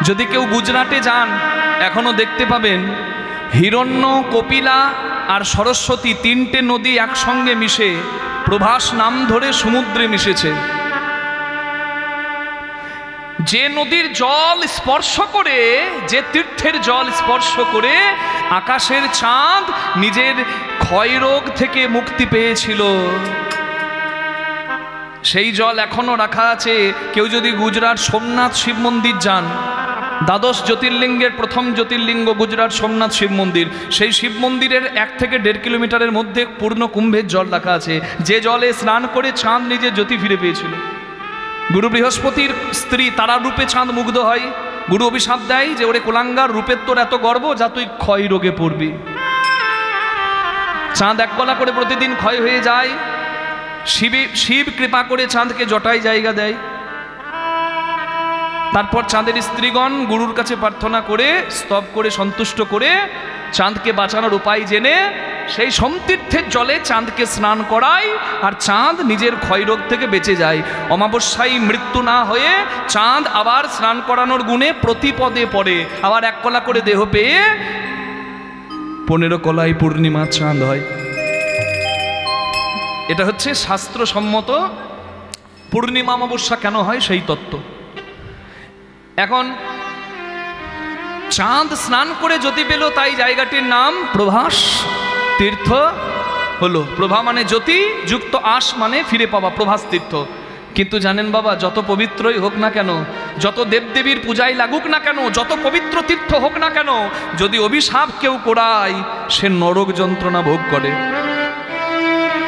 যদি কেউ গুজরাটে যান এখনো দেখতে পাবেন হিরণ্য, কপিলা আর সরস্বতী তিনটে নদী একসঙ্গে মিশে প্রভাস নাম ধরে সমুদ্রে মিশেছে। যে নদীর জল স্পর্শ করে, যে তীর্থের জল স্পর্শ করে আকাশের চাঁদ নিজের ক্ষয়রোগ থেকে মুক্তি পেয়েছিল, সেই জল এখনো রাখা আছে। কেউ যদি গুজরাট সোমনাথ শিব মন্দির যান, দ্বাদশ জ্যোতির্লিঙ্গের প্রথম জ্যোতির্লিঙ্গ গুজরাট সোমনাথ শিব মন্দির, সেই শিব মন্দিরের 1 থেকে 1.5 কিলোমিটারের মধ্যে পূর্ণ কুম্ভের জল রাখা আছে, যে জলে স্নান করে চাঁদ নিজের জ্যোতি ফিরে পেয়েছিল। গুরু বৃহস্পতির স্ত্রী তারা রূপে চাঁদ মুগ্ধ হয়, গুরু অভিশাপ দেয় যে ওরে কোলাঙ্গার, রূপের তোর এত গর্ব, যা তুই ক্ষয় রোগে পড়বি। চাঁদ এক গলা করে প্রতিদিন ক্ষয় হয়ে যায়। শিব কৃপা করে চাঁদকে জটায় জায়গা দেয়। তারপর চাঁদের স্ত্রীগণ গুরুর কাছে প্রার্থনা করে, স্তব করে, সন্তুষ্ট করে চাঁদকে বাঁচানোর উপায় জেনে সেই সমতীর্থের জলে চাঁদকে স্নান করায়, আর চাঁদ নিজের ক্ষয়রোগ থেকে বেঁচে যায়। অমাবস্যায় মৃত্যু না হয়ে চাঁদ আবার স্নান করানোর গুণে প্রতিপদে পড়ে, আবার 1 কলা করে দেহ পেয়ে 15 কলায় পূর্ণিমা চাঁদ হয়। এটা হচ্ছে শাস্ত্রসম্মত পূর্ণিমা অমাবস্যা কেন হয় সেই তত্ত্ব। এখন চাঁদ স্নান করে জ্যোতি পেল, তাই জায়গাটির নাম প্রভাস তীর্থ হলো। প্রভা মানে জ্যোতি, যুক্ত আস মানে ফিরে পাওয়া, প্রভাস তীর্থ। কিন্তু জানেন বাবা, যত পবিত্রই হোক না কেন, যত দেবদেবীর পূজায় লাগুক না কেন, যত পবিত্র তীর্থ হোক না কেন, যদি অভিশাপ কেউ করায় সে নরক যন্ত্রণা ভোগ করে।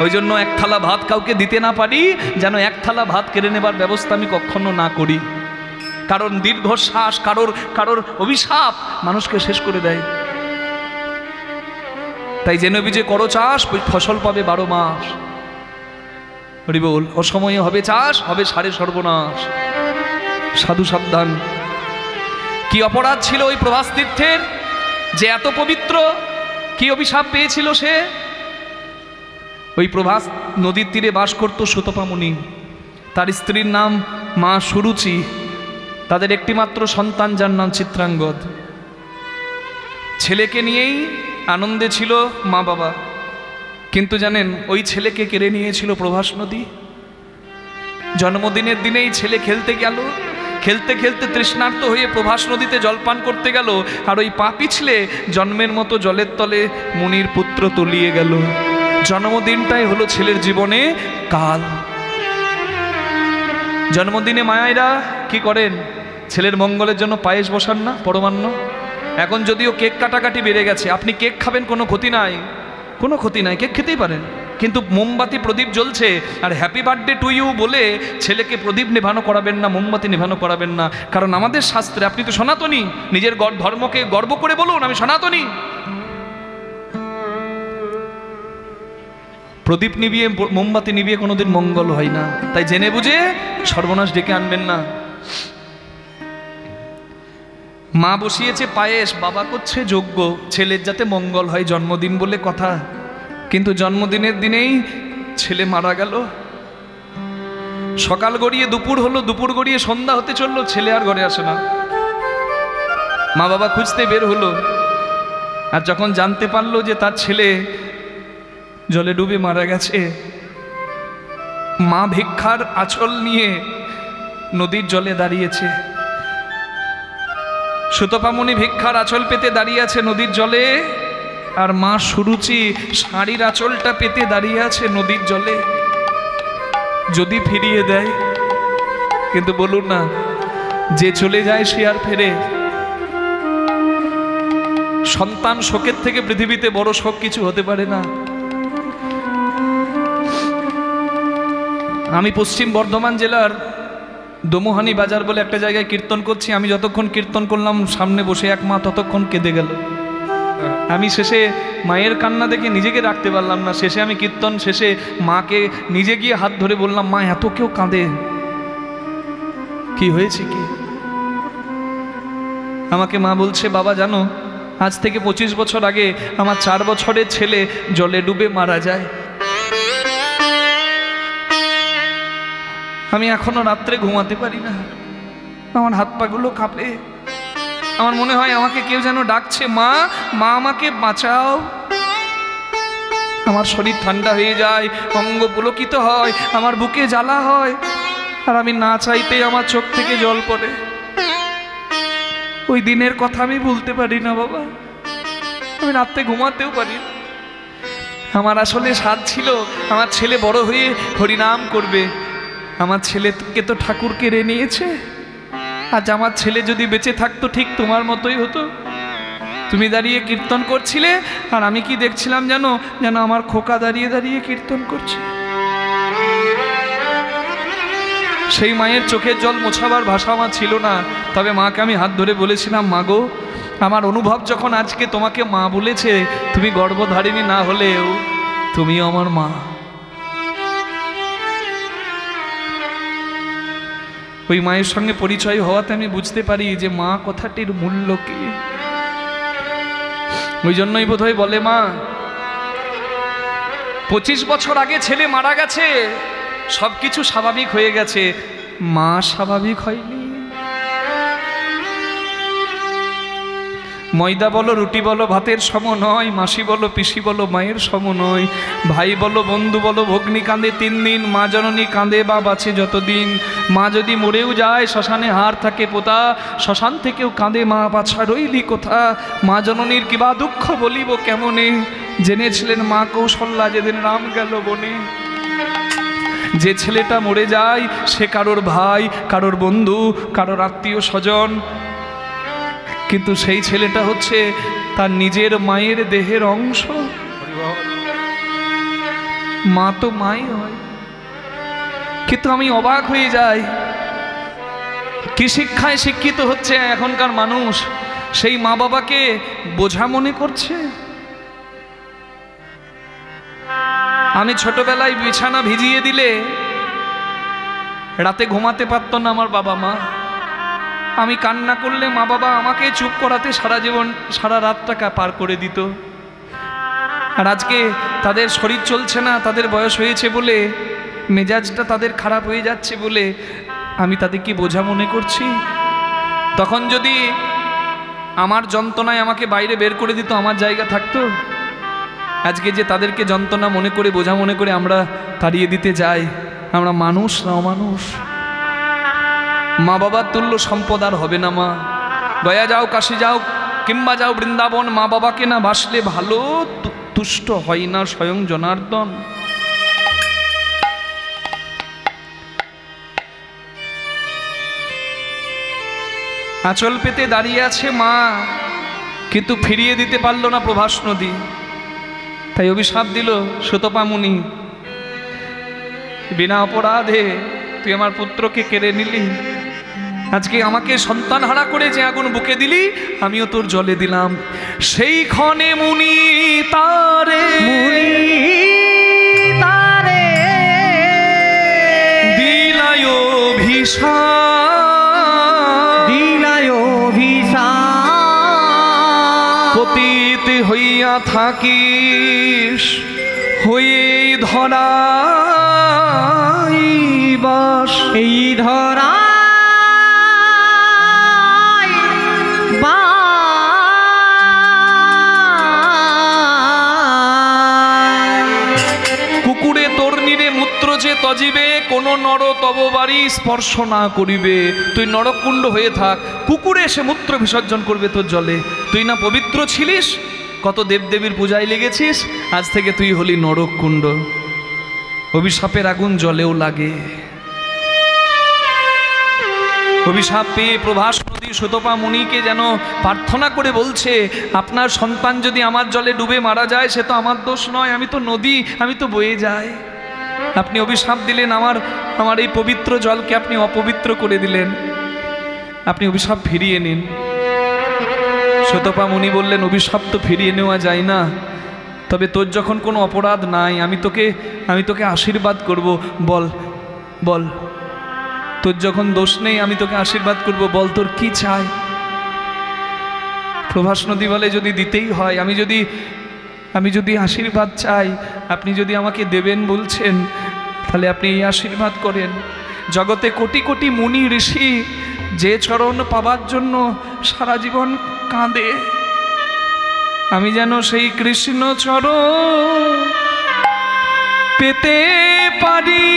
ওই জন্য 1 থালা ভাত কাউকে দিতে না পারি, যেন 1 থালা ভাত কেড়ে নেবার ব্যবস্থা আমি কখনো না করি। কারণ দীর্ঘশ্বাস, কারোর অভিশাপ মানুষকে শেষ করে দেয়। তাই জেনে বুঝে করো চাষ, ফসল পাবে 12 মাস। হরি বল। অসময়ে হবে চাষ, হবে সারে সর্বনাশ। সাধু সাবধান। কি অপরাধ ছিল ওই প্রভাস তীর্থের যে এত পবিত্র? কি অভিশাপ পেয়েছিল সে? ওই প্রভাস নদীর তীরে বাস করত সুতপা মুনি, তার স্ত্রীর নাম মা সুরুচি, তাদের একটি মাত্র সন্তান যার নাম চিত্রাঙ্গদ। ছেলেকে নিয়েই আনন্দে ছিল মা বাবা, কিন্তু জানেন ওই ছেলেকে কেড়ে নিয়েছিল প্রভাস নদী। জন্মদিনের দিনেই ছেলে খেলতে গেল, খেলতে খেলতে তৃষ্ণার্ত হয়ে প্রভাস নদীতে জলপান করতে গেল, আর ওই পা পিছলে জন্মের মতো জলের তলে মুনির পুত্র তলিয়ে গেল। জন্মদিনটাই হলো ছেলের জীবনে কাল। জন্মদিনে মায়েরা কি করেন? ছেলের মঙ্গলের জন্য পায়েস বসান না, পরমান্ন। এখন যদিও কেক কাটাকাটি বেড়ে গেছে, আপনি কেক খাবেন, কোনো ক্ষতি নাই, কোনো ক্ষতি নাই, কেক খেতেই পারেন, কিন্তু মোমবাতি প্রদীপ জ্বলছে আর হ্যাপি বার্থডে টু ইউ বলে ছেলেকে প্রদীপ নেভানো করাবেন না, মোমবাতি নেভানো করাবেন না। কারণ আমাদের শাস্ত্রে, আপনি তো সনাতনী, নিজের ধর্মকে গর্ব করে বলুন আমি সনাতনী। প্রদীপ নিভিয়ে, মোমবাতি নিভিয়ে কোনোদিন মঙ্গল হয় না। তাই জেনে বুঝে সর্বনাশ ডেকে আনবেন না। মা বসিয়েছে পায়েস, বাবা করছে যজ্ঞ, ছেলের যাতে মঙ্গল হয়, জন্মদিন বলে কথা। কিন্তু জন্মদিনের দিনেই ছেলে মারা গেল। সকাল গড়িয়ে দুপুর হলো, দুপুর গড়িয়ে সন্ধ্যা হতে চললো, ছেলে আর ঘরে আসে না। মা বাবা খুঁজতে বের হলো, আর যখন জানতে পারলো যে তার ছেলে জলে ডুবে মারা গেছে, মা ভিক্ষার আঁচল নিয়ে নদীর জলে দাঁড়িয়েছে। সুতপামুনি ভিক্ষার আঁচল পেতে দাঁড়িয়ে আছে নদীর জলে, আর মা সুরুচি শাড়ির আঁচলটা পেতে দাঁড়িয়ে আছে নদীর জলে। যদি ফিরিয়ে দেয়, কিন্তু বলুন না, যে চলে যায় সে আর ফেরে? সন্তান শোকের থেকে পৃথিবীতে বড় শোক কিছু হতে পারে না। আমি পশ্চিম বর্ধমান জেলার দমোহানি বাজার বলে একটা জায়গায় কীর্তন করছি। আমি যতক্ষণ কীর্তন করলাম, সামনে বসে এক মা ততক্ষণ কেঁদে গেল। আমি শেষে মায়ের কান্না দেখে নিজেকে রাখতে পারলাম না। শেষে আমি কীর্তন শেষে মাকে নিজে গিয়ে হাত ধরে বললাম, মা এত কেউ কাঁদে, কি হয়েছে কি? আমাকে মা বলছে, বাবা জানো, আজ থেকে 25 বছর আগে আমার 4 বছরের ছেলে জলে ডুবে মারা যায়। আমি এখনো রাত্রে ঘুমাতে পারি না, আমার হাত পাগুলো কাঁপে। আমার মনে হয় আমাকে কেউ যেন ডাকছে, মা মা আমাকে বাঁচাও। আমার শরীর ঠান্ডা হয়ে যায়, অঙ্গ পুলকিত হয়, আমার বুকে জ্বালা হয়, আর আমি না চাইতেই আমার চোখ থেকে জল পড়ে। ওই দিনের কথা আমি ভুলতে পারি না বাবা, আমি রাতে ঘুমাতেও পারি না। আমার আসলে সাধ ছিল আমার ছেলে বড় হয়ে হরিনাম করবে। আমার ছেলেকে তো ঠাকুর কেড়ে নিয়েছে। আজ আমার ছেলে যদি বেঁচে থাকতো ঠিক তোমার মতোই হতো। তুমি দাঁড়িয়ে কীর্তন করছিলে, আর আমি কি দেখছিলাম জানো, যেন আমার খোকা দাঁড়িয়ে দাঁড়িয়ে কীর্তন করছে। সেই মায়ের চোখের জল মোছাবার ভাষা আমার ছিল না, তবে মাকে আমি হাত ধরে বলেছিলাম, মা গো, আমার অনুভব যখন আজকে তোমাকে মা বলেছে, তুমি গর্ভধারিণী না হলেও তুমিও আমার মা। ওই মায়ের সঙ্গে পরিচয় হওয়াতে আমি বুঝতে পারি যে মা কথাটির মূল্য কি। ওই জন্যই বোধহয় বলে মা 25 বছর আগে ছেলে মারা গেছে, সবকিছু স্বাভাবিক হয়ে গেছে, মা স্বাভাবিক হয়নি। ময়দা বলো রুটি বলো ভাতের সম নয়, মাসি বলো পিসি বলো মায়ের সম নয়, ভাই বলো বন্ধু বলো ভগ্নী কাঁদে 3 দিন, মা জননী কাঁদে বা বাঁচে যতদিন। মা যদি মরেও যায় শ্মশানে হাড় থাকে পোতা, শ্মশান থেকেও কাঁদে মা বাছা রইলি কোথা। মা জননীর কিবা দুঃখ বলিব কেমনে, জেনেছিলেন মা কৌশল্যা যেদিন রাম গেল বনে। যে ছেলেটা মরে যায় সে কারোর ভাই, কারোর বন্ধু, কারোর আত্মীয় স্বজন, কিন্তু সেই ছেলেটা হচ্ছে তার নিজের মায়ের দেহের অংশ। মা তো মাই হয়। কিন্তু আমি অবাক হয়ে যাই, কি শিক্ষায় শিক্ষিত হচ্ছে এখনকার মানুষ, সেই মা বাবাকে বোঝা মনে করছে। আমি ছোটবেলায় বিছানা ভিজিয়ে দিলে রাতে ঘুমাতে পারত না আমার বাবা মা। আমি কান্না করলে মা বাবা আমাকে চুপ করাতে সারা জীবন সারা রাতটা পার করে দিত। আর আজকে তাদের শরীর চলছে না, তাদের বয়স হয়েছে বলে, মেজাজটা তাদের খারাপ হয়ে যাচ্ছে বলে আমি তাদেরকে বোঝা মনে করছি। তখন যদি আমার যন্ত্রণায় আমাকে বাইরে বের করে দিত, আমার জায়গা থাকতো? আজকে যে তাদেরকে যন্ত্রণা মনে করে বোঝা মনে করে আমরা তাড়িয়ে দিতে যাই, আমরা মানুষ না অমানুষ? মা বাবার তুল্য সম্পদ আর হবে না মা। গয়া যাও, কাশি যাও, কিংবা যাও বৃন্দাবন, মা বাবাকে না বাসলে ভালো তুষ্ট হয় না স্বয়ং জনার্দন। আঁচল পেতে দাঁড়িয়ে আছে মা, কিন্তু ফিরিয়ে দিতে পারল না প্রভাস নদী। তাই অভিশাপ দিল সুতপা মুনি, বিনা অপরাধে তুই আমার পুত্রকে কেড়ে নিলি, আজকে আমাকে সন্তান হারা করে যে আগুন বুকে দিলি, আমিও তোর জলে দিলাম। সেই ক্ষণে মুনি তারে দিলায় অভিশাপ, পতিত হইয়া থাকিস হয়ে ধরাই বাস। এই ধরা কুকুরে তোর নিরে মূত্র যে তজিবে, কোন নর তব বাড়ি স্পর্শ না করিবে। তুই নরকুণ্ড হয়ে থাক, কুকুরে এসে মূত্র বিসর্জন করবে তোর জলে। তুই না পবিত্র ছিলিস, কত দেবদেবীর পূজায় লেগেছিস, আজ থেকে তুই হলি নরকুণ্ড। অভিশাপের আগুন জলেও লাগে। অভিশাপ পেয়ে প্রভাস নদী সুতপা মুনিকে যেন প্রার্থনা করে বলছে, আপনার সন্তান যদি আমার জলে ডুবে মারা যায় সে তো আমার দোষ নয়, আমি তো নদী, আমি তো বয়ে যাই। আপনি অভিশাপ দিলেন, আমার এই পবিত্র জলকে আপনি অপবিত্র করে দিলেন, আপনি অভিশাপ ফিরিয়ে নিন। সুতপা মুনি বললেন, অভিশাপ তো ফিরিয়ে নেওয়া যায় না, তবে তোর যখন কোনো অপরাধ নাই, আমি তোকে আশীর্বাদ করব। বল বল, তোর যখন দোষ নেই আমি তোকে আশীর্বাদ করব, বল তোর কি চাই? প্রভাস নদী বলে, যদি দিতেই হয়, আমি যদি আশীর্বাদ চাই, আপনি যদি আমাকে দেবেন বলছেন, তাহলে আপনি এই আশীর্বাদ করেন। জগতে কোটি কোটি মুনি ঋষি যে চরণ পাবার জন্য সারা জীবন কাঁদে, আমি যেন সেই কৃষ্ণ চরণ পেতে পারি,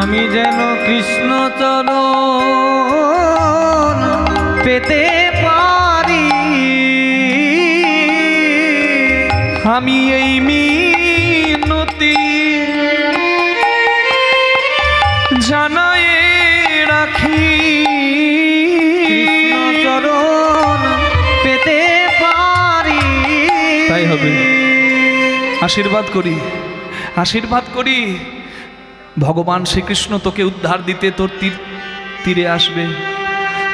আমি যেন কৃষ্ণ চরণ পেতে পারি। আমি এই মিনতি জানাই রাখি, কৃষ্ণ চরণ পেতে পারি। তাই হবে। আশীর্বাদ করি, আশীর্বাদ করি, ভগবান শ্রীকৃষ্ণ তোকে উদ্ধার দিতে তোর তীরে আসবে,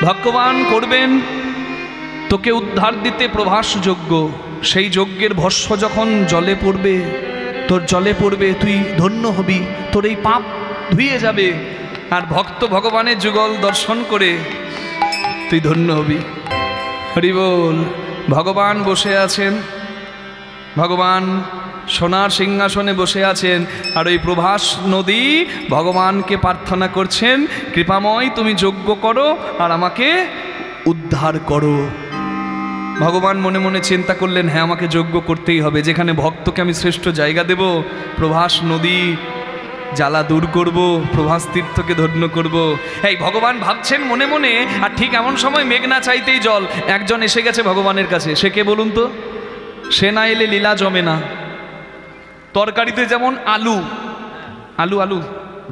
ভগবান করবেন তোকে উদ্ধার দিতে প্রভাস যজ্ঞ। সেই যজ্ঞের ভস্ম যখন জলে পড়বে, তোর জলে পড়বে, তুই ধন্য হবি, তোর এই পাপ ধুয়ে যাবে, আর ভক্ত ভগবানের যুগল দর্শন করে তুই ধন্য হবি। হরি বল। ভগবান বসে আছেন, ভগবান সোনার সিংহাসনে বসে আছেন, আর ওই প্রভাস নদী ভগবানকে প্রার্থনা করছেন, কৃপাময় তুমি যজ্ঞ করো আর আমাকে উদ্ধার করো। ভগবান মনে মনে চিন্তা করলেন, হ্যাঁ আমাকে যজ্ঞ করতেই হবে, যেখানে ভক্তকে আমি শ্রেষ্ঠ জায়গা দেব, প্রভাস নদী জ্বালা দূর করব, প্রভাস তীর্থকে ধন্য করব। এই ভগবান ভাবছেন মনে মনে, আর ঠিক এমন সময় মেঘ না চাইতেই জল। একজন এসে গেছে ভগবানের কাছে, সে কে বলুন তো? সে না এলে লীলা জমে না। তরকারিতে যেমন আলু আলু আলু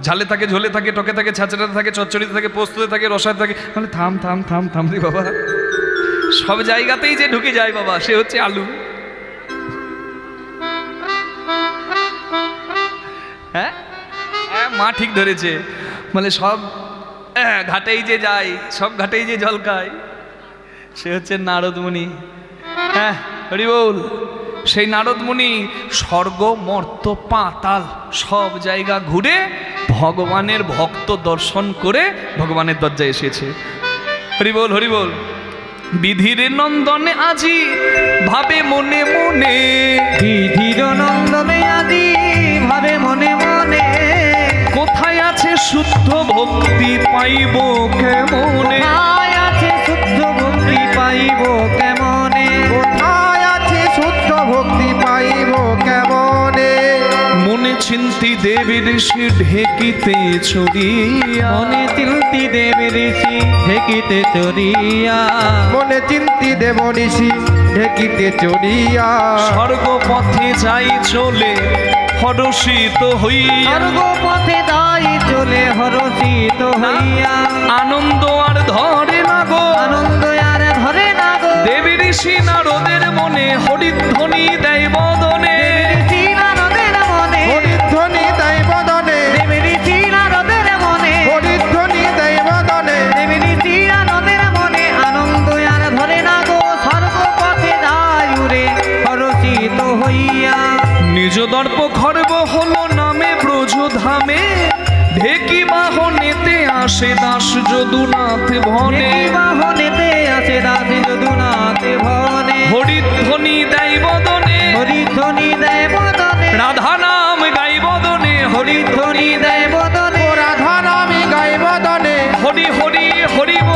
ঝালে থাকে, ঝোলে থাকে, টকে থাকে, ছাঁচড়াতে থাকে, চচ্চড়িতে থাকে, পোস্ততে থাকে, রসায় থাকে, মানে থাম থাম থাম থাম রে বাবা, সব জায়গাতেই যে ঢুকে যায় বাবা, সে হচ্ছে আলু। হ্যাঁ হ্যাঁ, মা ঠিক ধরেছে, মানে সব ঘাটেই যে যায়, সব ঘাটেই যে জল খায়, সে হচ্ছে নারদ মুনি। হ্যাঁ হরি বল। সেই নারদ মুনি স্বর্গ মর্ত পাতাল সব জায়গা ঘুরে ভগবানের ভক্ত দর্শন করে ভগবানের দরজায় এসেছে। হরি বল হরি বল। বিধির নন্দনে আজি ভাবে মনে মনে, বিধির নন্দনে আজি ভাবে মনে মনে, কোথায় আছে শুদ্ধ ভক্তি পাইব কেমনে, কোথায় আছে শুদ্ধ ভক্তি পাইব কেমনে, কোথায় আছে শুদ্ধ ভক্তি পাইব কেমনে, মনে চিন্তি দেবী ঋষি ঢেকিতে চড়িয়া, মনে চিন্তি দেব ঋষি ঢেকিতে চড়িয়া, মনে চিন্তি দেব ঋষি ঢেকিতে চড়িয়া, স্বর্গ পথে যাই চলে হরষিত হইয়া, স্বর্গ পথে যাই চলে হরষিত হইয়া, আনন্দ আর ধরে না গো, আনন্দ আর ধরে না গো, দেবী ঋষি নারদের মনে হরিধ্বনি দেয় বদনে, ঋষি নারদের মনে হরিধ্বনি দেয় বদনে, দেব ঋষি নারদের মনে হরিধ্বনি দেয় বদনে, দেব ঋষি নারদের মনে, আনন্দ আর ধরে না গো, স্বর্গ পথে যাই উড়ে হরষিত হইয়া, নিজ দর্প খর্ব হলো নামে ব্রজধামে, ঢেকি বাহনেতে আসে দাস যদুনাথ ভনে, বাহনেতে আসে দাস যদুনাথ ভনে, হরিধ্বনি দেয় বদনে, হরিধ্বনি দেয় বদনে, রাধা নাম গাই বদনে, হরিধ্বনি দেয় বদনে, রাধা নামে গায় বদনে, হরি হরি হরি বল।